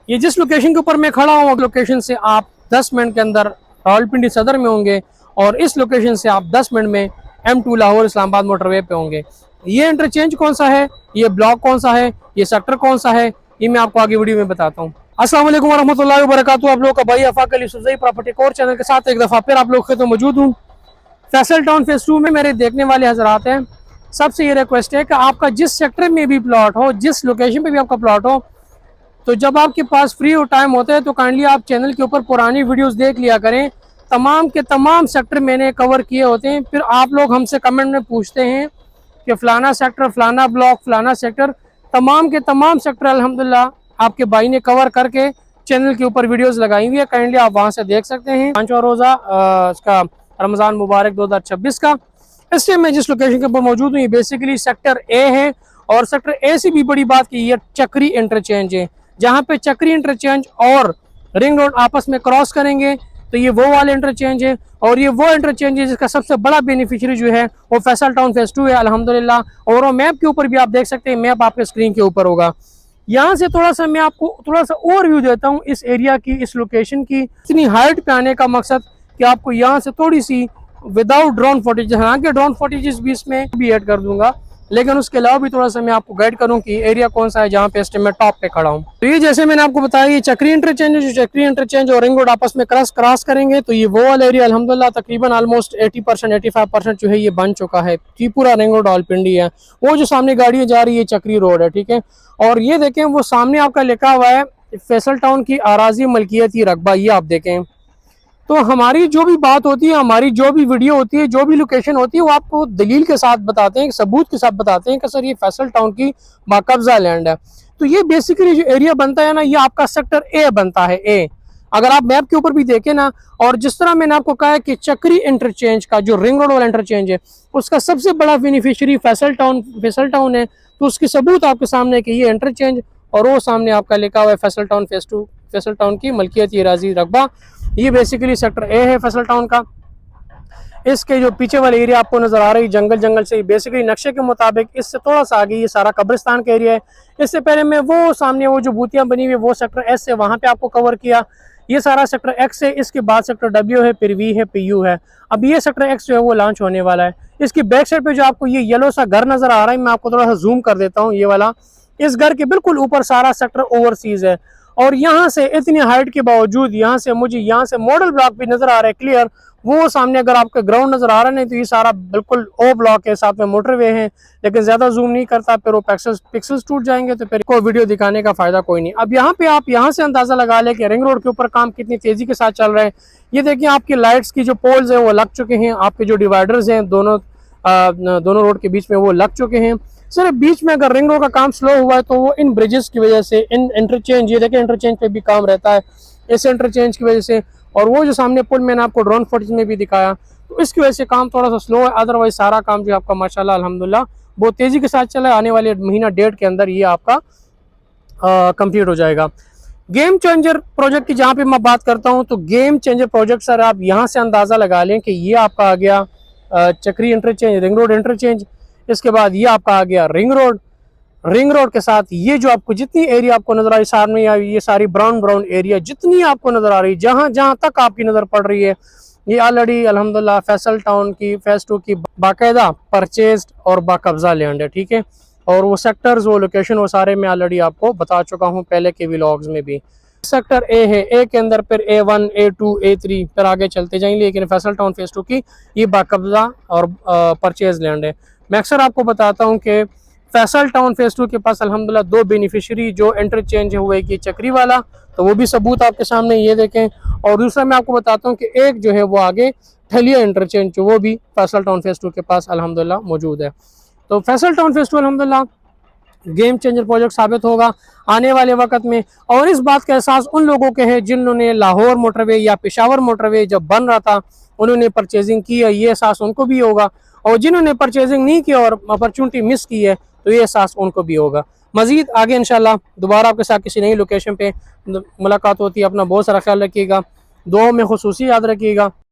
ये जिस लोकेशन के ऊपर मैं खड़ा हूँ, लोकेशन से आप 10 मिनट के अंदर रावलपिंडी सदर में होंगे और इस लोकेशन से आप 10 मिनट में M2 लाहौर इस्लामाबाद मोटरवे पे होंगे। ये इंटरचेंज कौन सा है, ये ब्लॉक कौन सा है, ये सेक्टर कौन सा है, ये मैं आपको आगे वीडियो में बताता हूँ। अस्सलाम वालेकुम वरहमतुल्लाहि वबरकातुहू। आप लोग का भाई आफाक अली सुज़ई प्रॉपर्टी कोर चैनल के साथ एक दफ़ा फिर आप लोग के तो मौजूद हूँ। फैसल टाउन फेज 2 में मेरे देखने वाले हजरात हैं, सबसे ये रिक्वेस्ट है कि आपका जिस सेक्टर में भी प्लॉट हो, जिस लोकेशन पे भी आपका प्लॉट हो, तो जब आपके पास फ्री और टाइम होता है तो काइंडली आप चैनल के ऊपर पुरानी वीडियोस देख लिया करें। तमाम के तमाम सेक्टर मैंने कवर किए होते हैं। फिर आप लोग हमसे कमेंट में पूछते हैं कि फ़लाना सेक्टर, फ़लाना ब्लॉक, फ़लाना सेक्टर, तमाम के तमाम सेक्टर अल्हम्दुलिल्लाह आपके भाई ने कवर करके चैनल के ऊपर वीडियोस लगाई हुई है। काइंडली आप वहाँ से देख सकते हैं। 5वां रोज़ा इसका रमज़ान मुबारक 2026 का। इस टाइम मैं जिस लोकेशन के ऊपर मौजूद हूँ, ये बेसिकली सेक्टर ए है। और सेक्टर ए से भी बड़ी बात की ये चक्री इंटरचेंज है, जहाँ पे चक्री इंटरचेंज और रिंग रोड आपस में क्रॉस करेंगे तो ये वो वाले इंटरचेंज है। और ये वो इंटरचेंज है जिसका सबसे बड़ा बेनिफिशियरी जो है वो फैसल टाउन फेज 2 है अल्हम्दुलिल्लाह। और वो मैप के ऊपर भी आप देख सकते हैं, मैप आपके स्क्रीन के ऊपर होगा। यहाँ से थोड़ा सा मैं आपको थोड़ा सा ओवरव्यू देता हूँ इस एरिया की, इस लोकेशन की। इतनी हाइट पे आने का मकसद कि आपको यहाँ से थोड़ी सी विदाउट ड्रोन फुटेज, हालांकि ड्रोन फुटेज भी इसमें भी ऐड कर दूंगा, लेकिन उसके अलावा भी थोड़ा सा मैं आपको गाइड करूं कि एरिया कौन सा है जहाँ पे इस टाइम मैं टॉप पे खड़ा हूँ। तो ये जैसे मैंने आपको बताया, ये चक्री इंटरचेंज है। जो चक्री इंटरचेंज और रिंग रोड आपस में क्रॉस करेंगे तो ये वो वाला एरिया अल्हम्दुलिल्लाह तकरीबन ऑलमोस्ट 80% 85% जो है ये बन चुका है। त्रिपुरा रिंग रोड रावलपिंडी है। वो जो सामने गाड़ियाँ जा रही है चक्री रोड है, ठीक है। और ये देखें वो सामने आपका लिखा हुआ है फैसल टाउन की आराजी मलकियती रकबा, ये आप देखें। तो हमारी जो भी बात होती है, हमारी जो भी वीडियो होती है, जो भी लोकेशन होती है, वो आपको दलील के साथ बताते हैं, सबूत के साथ बताते हैं कि सर ये फैसल टाउन की बाकब्जा लैंड है। तो ये बेसिकली जो एरिया बनता है ना, ये आपका सेक्टर ए बनता है, ए। अगर आप मैप के ऊपर भी देखें ना, और जिस तरह मैंने आपको कहा है कि चक्री इंटरचेंज का जो रिंग रोड वाला इंटरचेंज है, उसका सबसे बड़ा बेनिफिशियरी फैसल टाउन है। तो उसकी सबूत आपके सामने कि ये इंटरचेंज और वो सामने आपका लिखा हुआ है Faisal town phase 2, Faisal town की मलकियती राजी रकबा। ये बेसिकली सेक्टर ए है फैसल टाउन का। इसके जो पीछे वाले एरिया आपको नजर आ रही है जंगल से, बेसिकली नक्शे के मुताबिक इससे थोड़ा सा आगे ये सारा कब्रिस्तान का एरिया है। इससे पहले मैं वो सामने वो जो बूतियां बनी हुई है वो सेक्टर एस से वहां पे आपको कवर किया। ये सारा सेक्टर एक्स है, इसके बाद सेक्टर डब्ल्यू है, फिर वी है, फिर यू है। अब ये सेक्टर एक्स जो है वो लॉन्च होने वाला है। इसकी बैक साइड पे जो आपको ये येलो सा घर नजर आ रहा है, मैं आपको थोड़ा सा जूम कर देता हूँ, ये वाला। इस घर के बिल्कुल ऊपर सारा सेक्टर ओवरसीज है। और यहाँ से इतनी हाइट के बावजूद यहाँ से मुझे यहाँ से मॉडल ब्लॉक भी नजर आ रहा है क्लियर। वो सामने अगर आपका ग्राउंड नजर आ रहा है, नहीं तो ये सारा बिल्कुल ओ ब्लॉक है, साथ में मोटरवे है। लेकिन ज्यादा जूम नहीं करता, फिर वो पिक्सल्स टूट जाएंगे, तो फिर कोई वीडियो दिखाने का फायदा कोई नहीं। अब यहाँ पे आप यहाँ से अंदाजा लगा ले कि रिंग रोड के ऊपर काम कितनी तेजी के साथ चल रहा है। ये देखिए आपकी लाइट्स की जो पोल्स हैं वो लग चुके हैं, आपके जो डिवाइडर्स हैं दोनों रोड के बीच में वो लग चुके हैं। सिर्फ बीच में अगर रिंग रोड का काम स्लो हुआ है तो वो इन ब्रिजेस की वजह से, इन इंटरचेंज, ये देखिए इंटरचेंज पे भी काम रहता है, इस इंटरचेंज की वजह से। और वो जो सामने पुल मैंने आपको ड्रोन फुटेज में भी दिखाया, तो इसकी वजह से काम थोड़ा सा स्लो है। अदरवाइज सारा काम जो आपका माशाल्लाह अल्हम्दुलिल्लाह बहुत तेजी के साथ चला है। आने वाले महीना डेढ़ के अंदर ये आपका कंप्लीट हो जाएगा। गेम चेंजर प्रोजेक्ट की जहाँ पे मैं बात करता हूँ, तो गेम चेंजर प्रोजेक्ट सर आप यहाँ से अंदाजा लगा लें कि ये आपका आ गया चक्री इंटरचेंज, रिंग रोड इंटरचेंज। इसके बाद ये आपका आ गया रिंग रोड के साथ ये जो आपको जितनी एरिया आपको नजर आ रही सामने, ये सारी ब्राउन एरिया जितनी आपको नजर आ रही, जहां तक आपकी नजर पड़ रही है, ये ऑलरेडी अल्हम्दुलिल्लाह फैसल टाउन की फेज 2 की बाकायदा परचेज्ड और बाकब्जा लैंड है, ठीक है। और वो सेक्टर्स, वो लोकेशन, वो सारे मैं ऑलरेडी आपको बता चुका हूँ पहले के व्लॉग्स में भी। सेक्टर ए है, ए के अंदर फिर A1 A2 A3 फिर आगे चलते जाएंगे, लेकिन फैसल टाउन फेज 2 की ये बाकब्जा और परचेज लैंड है। मैं अक्सर आपको बताता हूँ कि फैसल टाउन फेज 2 के पास अल्हम्दुलिल्लाह दो बेनिफिशियरी जो इंटरचेंज हुए कि चक्री वाला, तो वो भी सबूत आपके सामने ये देखें। और दूसरा मैं आपको बताता हूँ कि एक जो है वो आगे ठलिया इंटरचेंज जो वो भी फैसल टाउन फेज 2 के पास अल्हम्दुलिल्लाह मौजूद है। तो फैसल टाउन फेज 2 अल्हम्दुलिल्लाह गेम चेंजर प्रोजेक्ट साबित होगा आने वाले वक्त में। और इस बात का एहसास उन लोगों के है जिन्होंने लाहौर मोटरवे या पेशावर मोटरवे जब बन रहा था उन्होंने परचेजिंग की है, ये एहसास उनको भी होगा। और जिन्होंने परचेजिंग नहीं की और अपॉर्चुनिटी मिस की है, तो ये एहसास उनको भी होगा। मजीद आगे इंशाल्लाह दोबारा आपके साथ किसी नई लोकेशन पे मुलाकात होती है। अपना बहुत सारा ख्याल रखिएगा, दुआओं में खुसूसी याद रखिएगा।